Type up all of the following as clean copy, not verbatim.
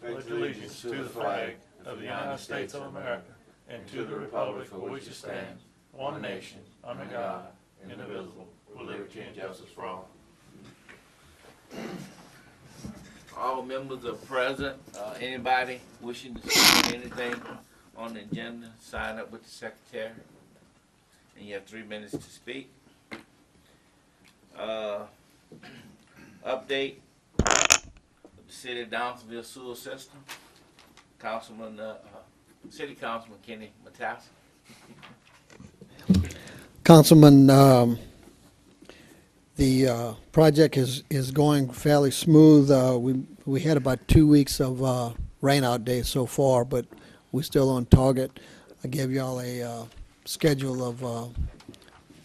pledge allegiance to the flag of the United States of America and to the republic for which it stands, one nation, under God, indivisible, with liberty and justice for all. All members are present. Anybody wishing to say anything on the agenda, sign up with the secretary. And you have 3 minutes to speak. Update of the city of Downsville sewer system. City Councilman Kenny Matas. Councilman, the project is going fairly smooth. We had about 2 weeks of rainout days so far, but we're still on target. I gave y'all a schedule of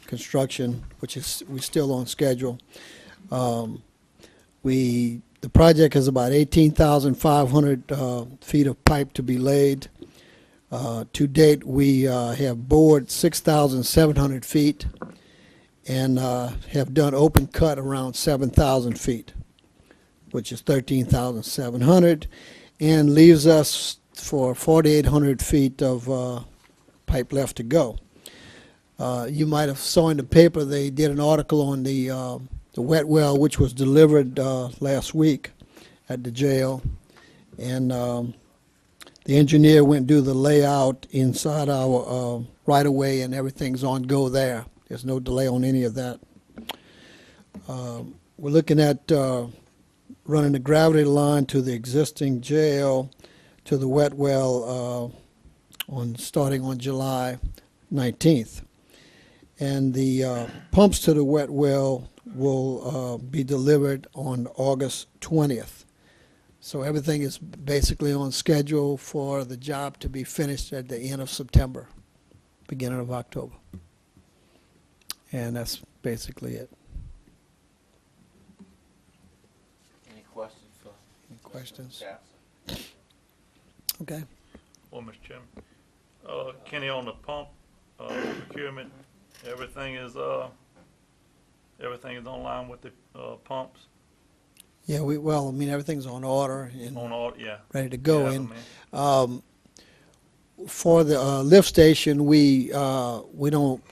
construction, which is we're still on schedule. The project is about 18,500 feet of pipe to be laid. To date, we have bored 6,700 feet and have done open cut around 7,000 feet, which is 13,700, and leaves us for 4,800 feet of pipe left to go. You might have saw in the paper they did an article on the wet well, which was delivered last week at the jail, and the engineer went and do the layout inside our right-of-way, and everything's on go there. There's no delay on any of that. We're looking at running the gravity line to the existing jail to the wet well starting on July 19th. And the pumps to the wet well will be delivered on August 20th. So everything is basically on schedule for the job to be finished at the end of September, beginning of October. And that's basically it. Any questions for Any questions? Jackson? Okay. Well, Mr. Chairman, Kenny, on the pump procurement, everything is online with the pumps. Yeah, I mean, everything's on order and On all, yeah. ready to go. Yeah, And man. for the lift station, we don't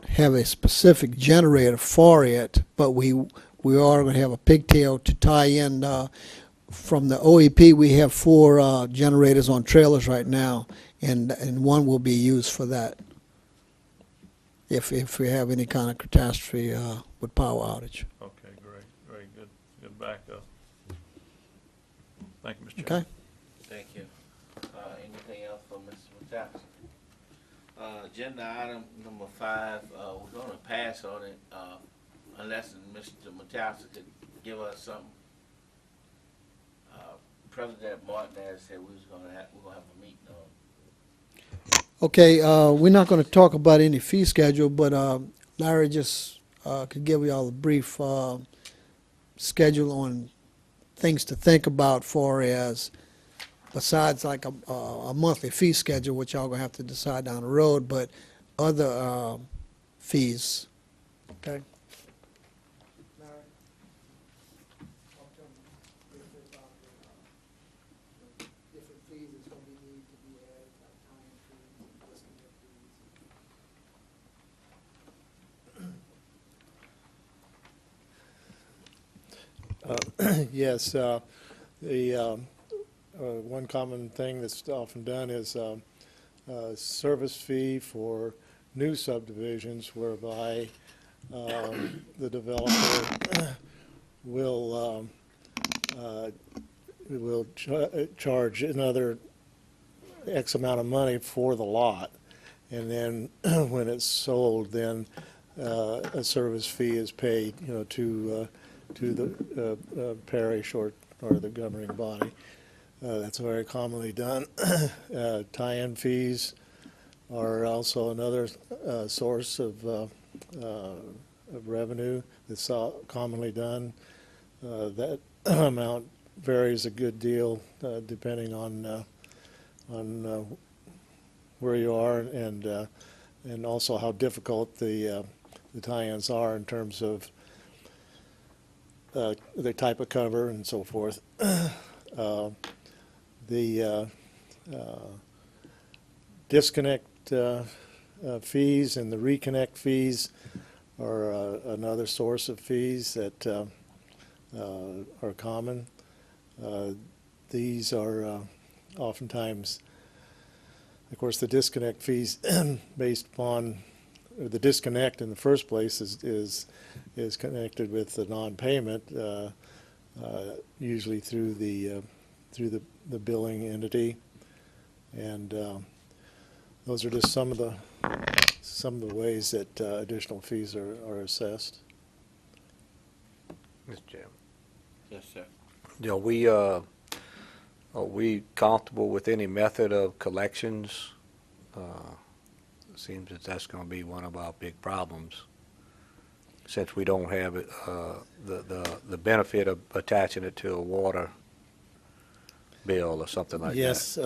have a specific generator for it, but we are going to have a pigtail to tie in. From the OEP, we have 4 generators on trailers right now, and one will be used for that if we have any kind of catastrophe with power outage. Okay, great, very good, good backup. Thank you, Mr. Chairman. Okay? Thank you. Anything else for Mr. Matas? Agenda item number 5, we're gonna pass on it, unless Mr. Matas could give us something. President Martinez said we're gonna have a meeting on. Okay, we're not going to talk about any fee schedule, but Larry just could give you all a brief schedule on things to think about for as besides like a monthly fee schedule, which y'all going to have to decide down the road, but other fees. Okay? Yes, the one common thing that's often done is service fee for new subdivisions whereby the developer will charge another X amount of money for the lot, and then when it's sold, then a service fee is paid, to the parish or the governing body. That's very commonly done. Tie-in fees are also another source of revenue that's commonly done. That amount varies a good deal depending on where you are and also how difficult the tie-ins are in terms of the type of cover and so forth. The disconnect fees and the reconnect fees are another source of fees that are common. These are oftentimes, of course, the disconnect fees based upon, or the disconnect in the first place is connected with the non-payment, usually through the billing entity, and those are just some of the ways that additional fees are assessed. Mr. Chairman. Yes, sir. Are we comfortable with any method of collections? Seems that that's going to be one of our big problems, since we don't have it, the benefit of attaching it to a water bill or something like that. Yes,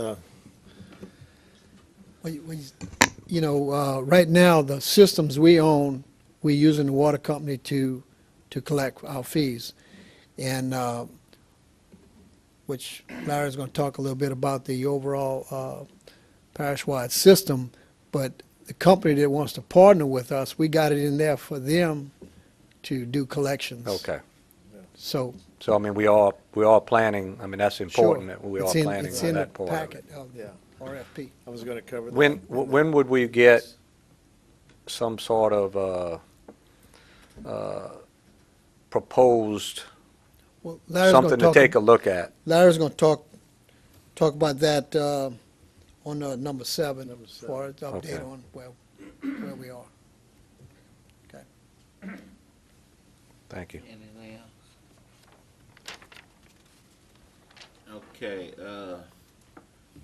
Right now, the systems we own, we're using the water company to collect our fees. And which Larry's going to talk a little bit about the overall parish-wide system, but the company that wants to partner with us, we got it in there for them to do collections. Okay. So So, I mean, we are planning, I mean, that's important that we are it's in, planning it's on in the that part of it. packet of yeah, RFP. I was going to cover that. When would we get some sort of proposed, Well, Larry's gonna something to talk- take a look at? Larry's going to talk about that on number 7, Number 7. for an update Okay. on where we are. Okay. Thank you. Anything else? Okay,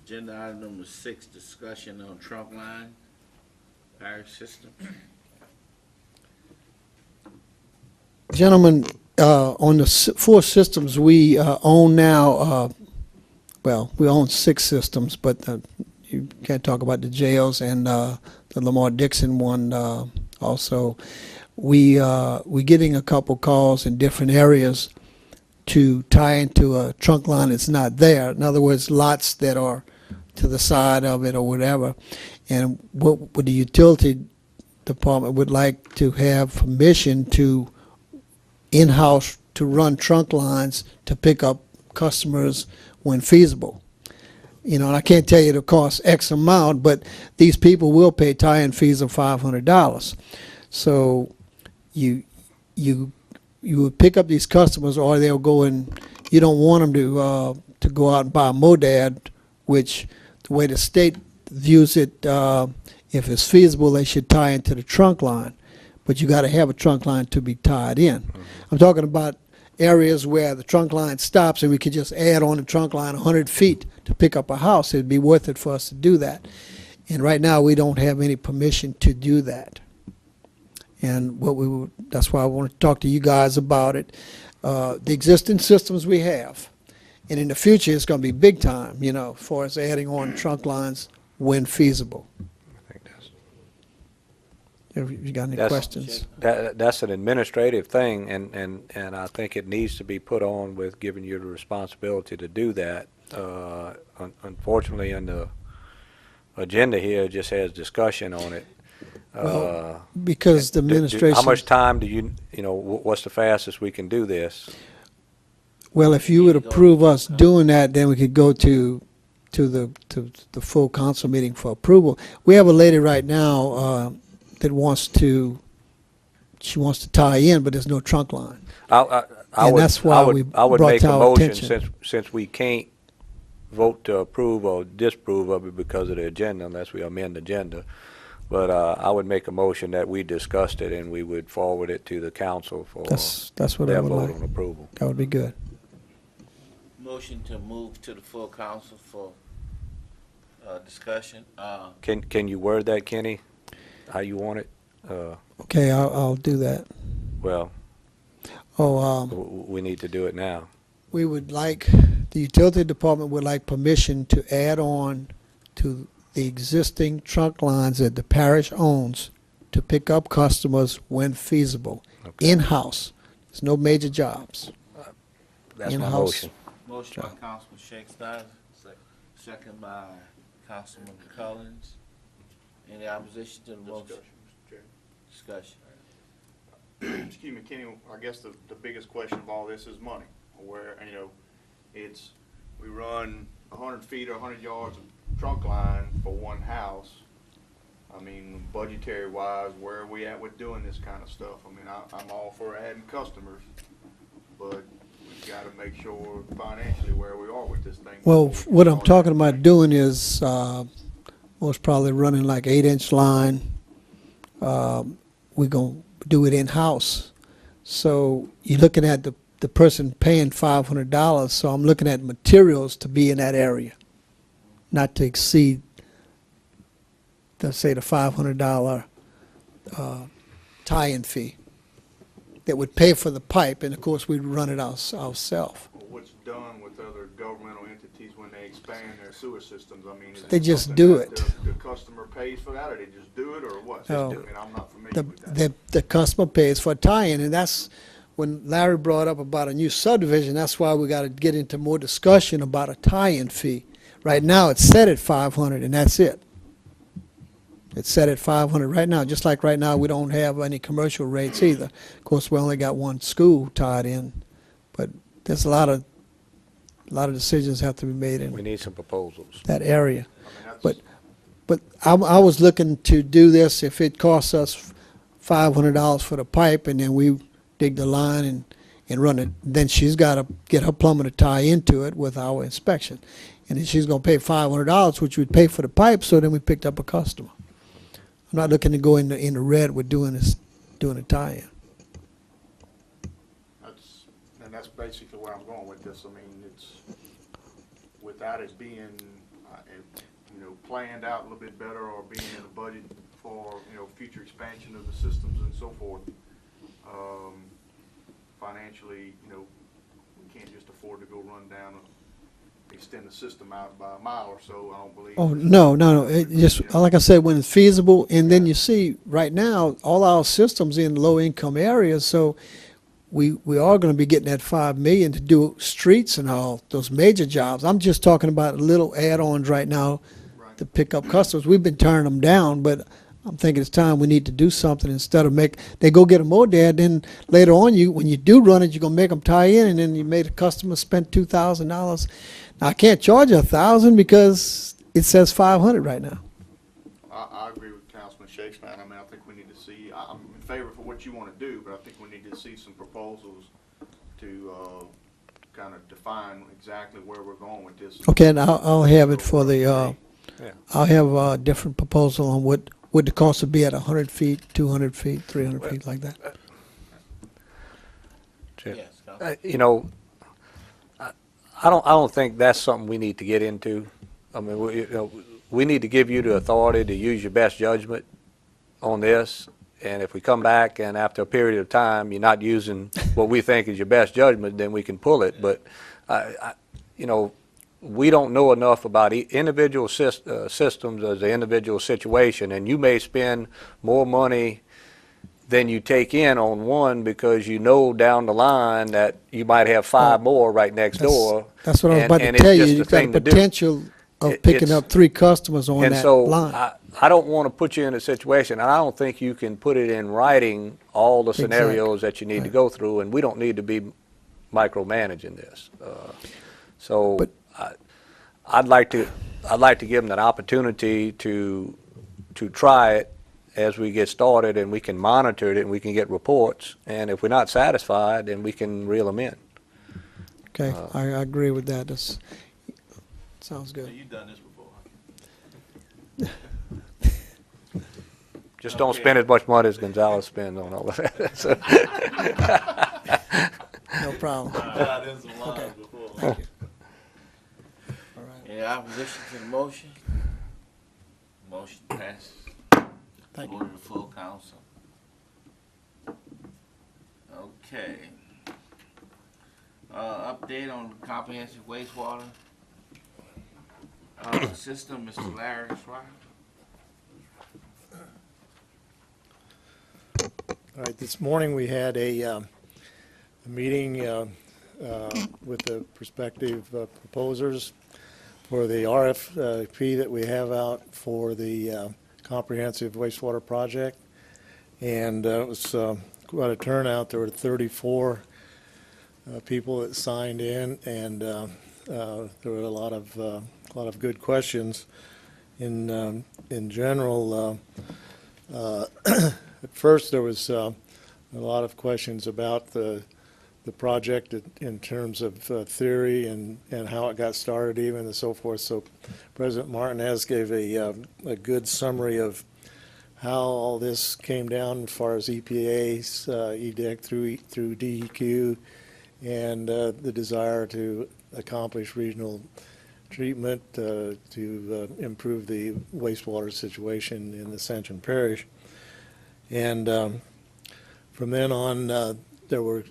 agenda item number 6, discussion on trunk line, parish system. Gentlemen, on the 4 systems we own now, well, we own 6 systems, but you can't talk about the jails and the Lamar Dixon one also. We're getting a couple calls in different areas to tie into a trunk line that's not there. In other words, lots that are to the side of it or whatever. And what the utility department would like to have permission to in-house to run trunk lines to pick up customers when feasible. And I can't tell you the cost X amount, but these people will pay tie-in fees of $500. So you would pick up these customers, or they'll go and you don't want them to go out and buy a MODAD, which the way the state views it, if it's feasible, they should tie into the trunk line. But you got to have a trunk line to be tied in. I'm talking about areas where the trunk line stops and we could just add on the trunk line 100 feet to pick up a house. It'd be worth it for us to do that. And right now we don't have any permission to do that. And that's why I want to talk to you guys about it. The existing systems we have, and in the future it's going to be big time, as far as adding on trunk lines when feasible. I think that's. Have you got any That's- questions? That's an administrative thing, and I think it needs to be put on with giving you the responsibility to do that. Unfortunately, in the agenda here, it just has discussion on it. Well, because the administration. How much time do what's the fastest we can do this? Well, if you would approve us doing that, then we could go to the full council meeting for approval. We have a lady right now that wants to tie in, but there's no trunk line. That's why we I would brought make to a our motion, attention. since we can't vote to approve or disapprove of it because of the agenda, unless we amend the agenda. But I would make a motion that we discussed it and we would forward it to the council for That's what I their would vote like. on approval. That would be good. Motion to move to the full council for discussion. Can you word that, Kenny? How you want it? Okay, I'll do that. Well, we need to do it now. We would like, the utility department would like permission to add on to the existing trunk lines that the parish owns to pick up customers when feasible, Okay. in-house. There's no major jobs. That's my In-house. motion. Motion by Councilman Shakespeare, second by Councilman Collins. Any opposition to the motion? Discussion. Excuse me, Kenny, I guess the biggest question of all this is money. Where, you know, we run 100 feet or 100 yards of trunk line for one house. I mean, budgetary wise, where are we at with doing this kind of stuff? I mean, I'm all for adding customers, but we've got to make sure financially where we are with this thing. Well, what I'm talking about doing is most probably running like 8-inch line. We're going to do it in-house. So you're looking at the person paying $500, so I'm looking at materials to be in that area, not to exceed, let's say, the $500 tie-in fee that would pay for the pipe, and of course we'd run it ourselves. What's done with other governmental entities when they expand their sewer systems? I mean, is it They just something do that it. The customer pays for that, or they just do it, or what? No. I mean, I'm not familiar with that. The customer pays for a tie-in, and that's when Larry brought up about a new subdivision. That's why we got to get into more discussion about a tie-in fee. Right now, it's set at $500, and that's it. It's set at $500 right now. Just like right now, we don't have any commercial rates either. Of course, we only got one school tied in, but there's a lot of decisions have to be made We in need some proposals. that area. I mean, that's, But I was looking to do this if it costs us $500 for the pipe, and then we dig the line and run it. Then she's got to get her plumber to tie into it with our inspection, and then she's going to pay $500, which would pay for the pipe. So then we picked up a customer. I'm not looking to go in the red with doing a tie-in. that's basically where I'm going with this. I mean, it's without it being, you know, planned out a little bit better or being in the budget for, you know, future expansion of the systems and so forth. Financially, you know, we can't just afford to go run down extend the system out by a mile or so, I don't believe. Oh, no. It just, like I said, when it's feasible, and then you see, right now, all our systems in low-income areas, so we are going to be getting that $5 million to do streets and all those major jobs. I'm just talking about little add-ons right now to pick up customers. We've been turning them down, but I'm thinking it's time we need to do something instead of they go get them more there, then later on, when you do run it, you're going to make them tie in, and then you made a customer spend $2,000. Now, I can't charge you $1,000 because it says $500 right now. I agree with Councilman Shakespeare. I mean, I think we need to see, I'm in favor for what you want to do, but I think we need to see some proposals to kind of define exactly where we're going with this. Okay, and I'll have it for the, Yeah. I'll have a different proposal on what the cost would be at 100 feet, 200 feet, 300 feet, like that. Yes, Councilman. You know, I don't think that's something we need to get into. I mean, we need to give you the authority to use your best judgment on this. And if we come back and after a period of time you're not using what we think is your best judgment, then we can pull it. But you know, we don't know enough about individual systems as an individual situation, and you may spend more money than you take in on one because you know down the line that you might have five more right next door. That's what I was about to and it's tell you. just a You've got thing to do. potential of picking up 3 customers on And that so line. I don't want to put you in a situation, and I don't think you can put it in writing all the scenarios that you need to go through, and we don't need to be micromanaging this. So I'd like to give them that opportunity to try it as we get started, and we can monitor it and we can get reports, and if we're not satisfied, then we can reel them in. Okay, I agree with that. That's, sounds good. You've done this before. Just don't spend as much money as Gonzalez spends on all of that. So, No problem. I've in some lines before. Thank you. All right. Any opposition to the motion? Motion passes. Thank you. Order to full council. Okay. Update on comprehensive wastewater system, Mr. Larry Schreier. All right, this morning we had a meeting with the prospective proposers for the RFP that we have out for the comprehensive wastewater project. And it was quite a turnout. There were 34 people that signed in, and there were a lot of good questions. In general, at first there was a lot of questions about the project in terms of theory and how it got started even and so forth. So President Martinez gave a good summary of how all this came down as far as EPA's edict through DEQ and the desire to accomplish regional treatment to improve the wastewater situation in Ascension Parish. And from then on, there were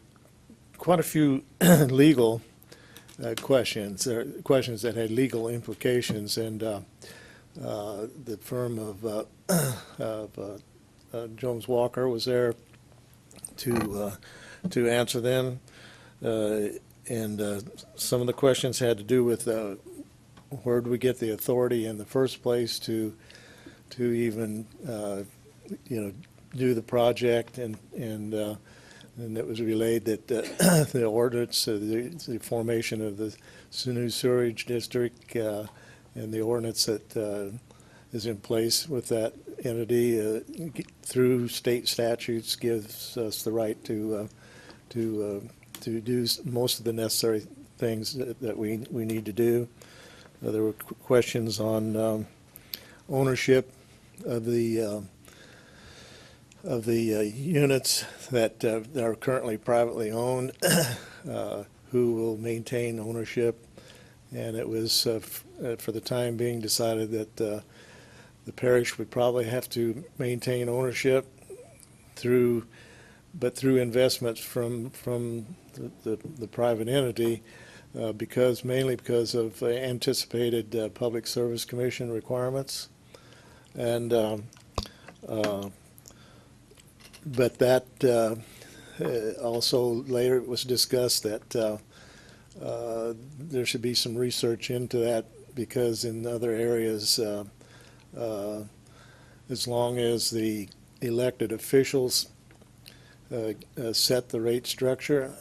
quite a few legal questions, questions that had legal implications, and the firm of Jones Walker was there to answer them, and some of the questions had to do with where do we get the authority in the first place to even do the project, and it was relayed that the ordinance, the formation of the new sewerage district, and the ordinance that is in place with that entity through state statutes gives us the right to do most of the necessary things that we need to do. There were questions on ownership of the units that are currently privately owned, who will maintain ownership, and it was for the time being decided that the parish would probably have to maintain ownership through investments from the private entity, mainly because of anticipated Public Service Commission requirements, and but that also later it was discussed that there should be some research into that, because in other areas, as long as the elected officials set the rate structure,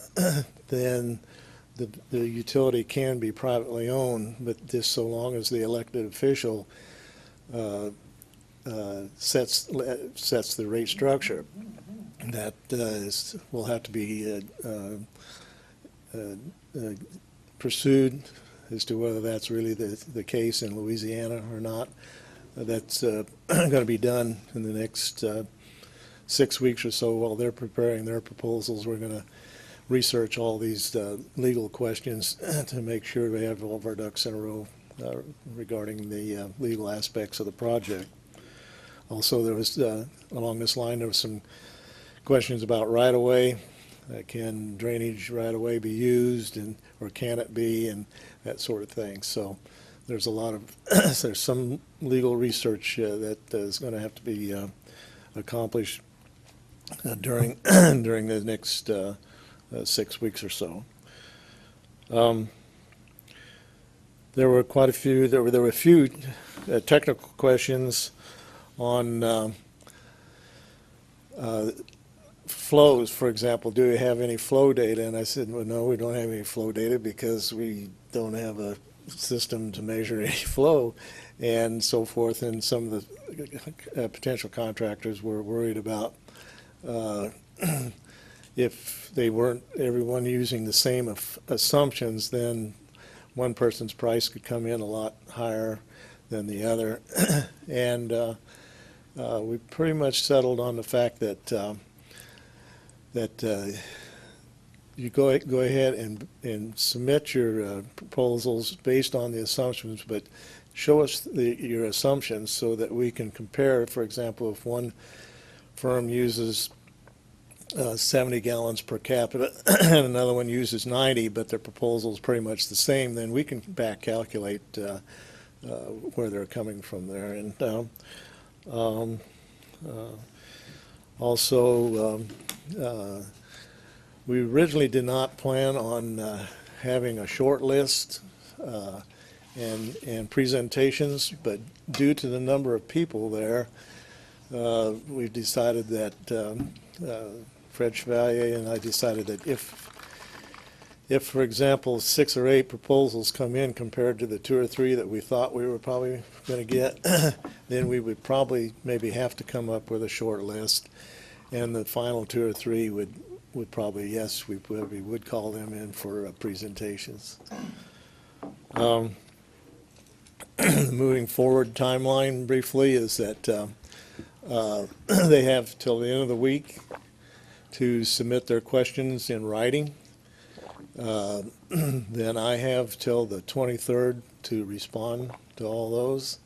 then the utility can be privately owned, but just so long as the elected official sets the rate structure. That will have to be pursued as to whether that's really the case in Louisiana or not. That's going to be done in the next 6 weeks or so. While they're preparing their proposals, we're going to research all these legal questions to make sure we have all of our ducks in a row regarding the legal aspects of the project. Also, there was, along this line, there was some questions about right-of-way. Can drainage right-of-way be used, or can it be, and that sort of thing. So there's a lot of there's some legal research that is going to have to be accomplished during the next 6 weeks or so. There were quite a few. There were a few technical questions on flows, for example. Do we have any flow data? And I said, well, no, we don't have any flow data because we don't have a system to measure any flow, and so forth. And some of the potential contractors were worried about if they weren't everyone using the same assumptions, then one person's price could come in a lot higher than the other. And we pretty much settled on the fact that you go ahead and submit your proposals based on the assumptions, but show us your assumptions so that we can compare. For example, if one firm uses 70 gallons per capita and another one uses 90, but their proposal is pretty much the same, then we can back calculate where they're coming from there. And also, we originally did not plan on having a short list and presentations, but due to the number of people there, we've decided that Fred Chevalier and I decided that if, for example, 6 or 8 proposals come in compared to the 2 or 3 that we thought we were probably going to get, then we would probably maybe have to come up with a short list, and the final 2 or 3 would probably, yes, we would call them in for presentations. Moving forward timeline briefly is that they have till the end of the week to submit their questions in writing. Then I have till the 23rd to respond to all those,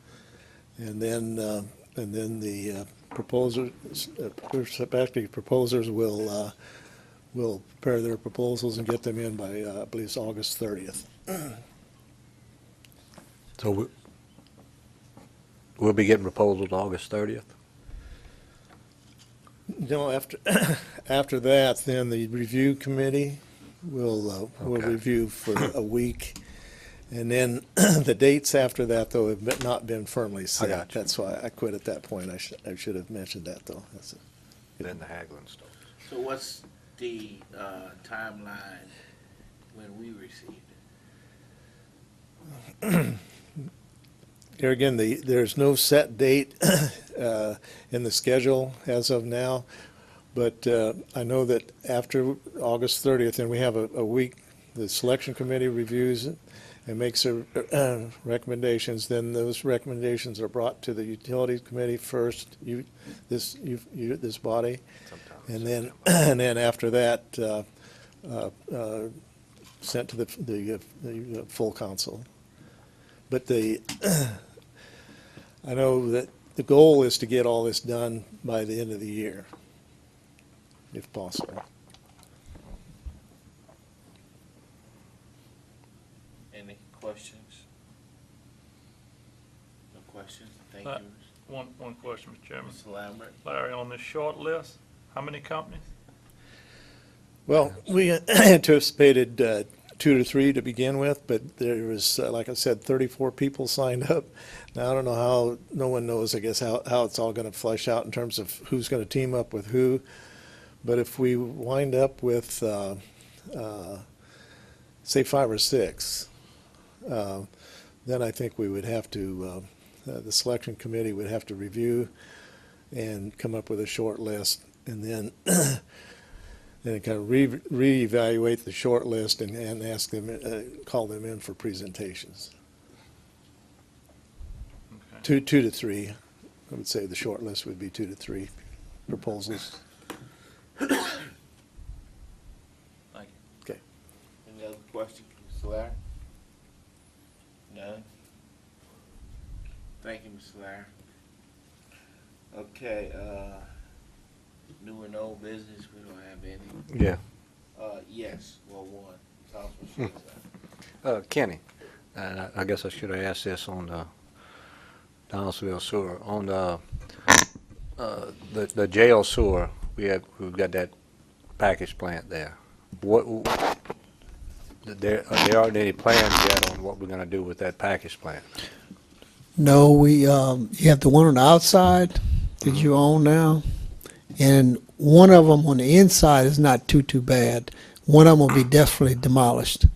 and then the prospective proposers will prepare their proposals and get them in by I believe it's August 30th. So we'll be getting proposals August 30th? No, after that, then the review committee will Okay. review for a week. And then the dates after that, though, have not been firmly set. got you. That's why I quit at that point. I should have mentioned that, though. That's it. Then the haggling stuff. So what's the timeline when we receive it? Here again, there's no set date in the schedule as of now, but I know that after August 30th, and we have a week, the selection committee reviews it and makes their recommendations. Then those recommendations are brought to the utilities committee first, this body, and then after that, sent to the full council. But I know that the goal is to get all this done by the end of the year, if possible. Any questions? No questions? Thank Uh, you, One question, Mr. Chairman. Mr. Lambert. Larry, on this short list, how many companies? Well, we anticipated 2 to 3 to begin with, but there was, like I said, 34 people signed up. Now, I don't know how, no one knows, I guess, how it's all going to flesh out in terms of who's going to team up with who. But if we wind up with, say, 5 or 6, then I think we would have to, the selection committee would have to review and come up with a short list, and then kind of reevaluate the short list and ask them, call them in for presentations. Okay. 2 to 3, I would say the short list would be 2 to 3 proposals. Thank you. Okay. Any other questions, Mr. Larry? None? Thank you, Mr. Larry. Okay, new and old business, we don't have any. Yeah. Yes, well, one, Councilman Shea. Kenny, and I guess I should have asked this on the Donaldsonville sewer. On the jail sewer, we've got that package plant there. There aren't any plans yet on what we're going to do with that package plant. No, you have the one on the outside that you own now, and one of them on the inside is not too bad. One of them will be definitely demolished.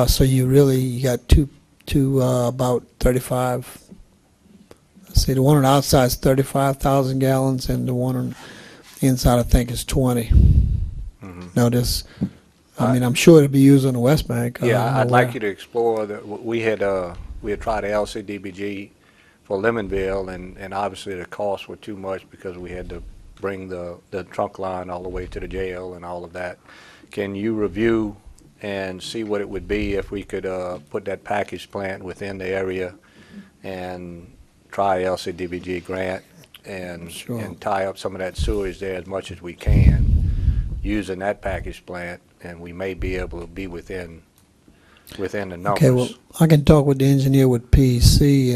So you got two about 35. See, the one on the outside is 35,000 gallons, and the one on the inside I think is 20. Now I'm sure it'll be used on the West Bank. Yeah, I'd like you to explore that. We had tried LCDBG for Lemonville, and obviously the costs were too much because we had to bring the trunk line all the way to the jail and all of that. Can you review and see what it would be if we could put that package plant within the area and try LCDBG grant and tie up some of that sewage there as much as we can using that package plant, and we may be able to be within the numbers. Okay, well, I can talk with the engineer with PC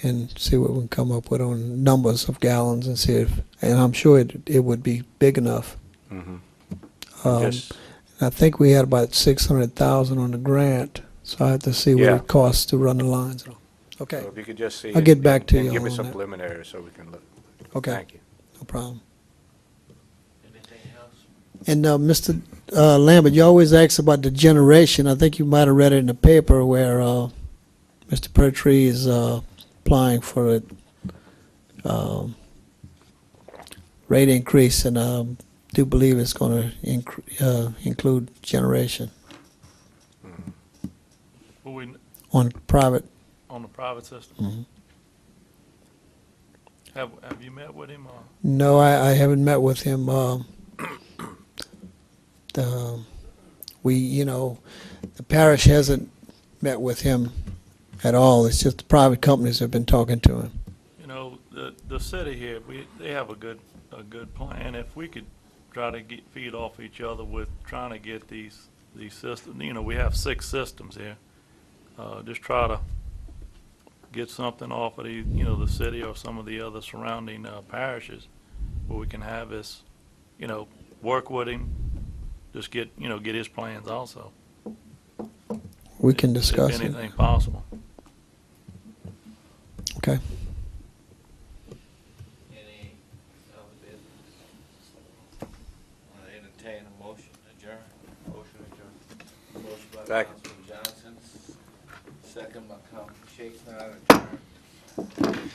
and see what we can come up with on numbers of gallons and see if, and I'm sure it would be big enough. Mm-hmm. I think we had about 600,000 on the grant So I have to see what Yeah. it costs to run the lines. Okay, So if you could just see. I'll it get back to and you give us on some that. preliminary so we can look. okay, Thank you. no problem. Anything else? And Mr. Lambert, you always ask about the generation. I think you might have read it in the paper where Mr. Pertree is applying for a rate increase, and I do believe it's going to include generation Well, we, on private. on the private system. Mhm. Have you met with him? No, I haven't met with him. The parish hasn't met with him at all. It's just the private companies have been talking to him. You know, the city here, they have a good plan. If we could try to feed off each other with trying to get these systems, you know, we have 6 systems here. Just try to get something off of the city or some of the other surrounding parishes where we can have this, work with him. Just get his plans also. We can discuss If it. anything possible. Okay. Any other business? Entertain a motion to adjourn. Motion by Second. Councilman Johnson, second by Councilman Shakespeare, adjourn.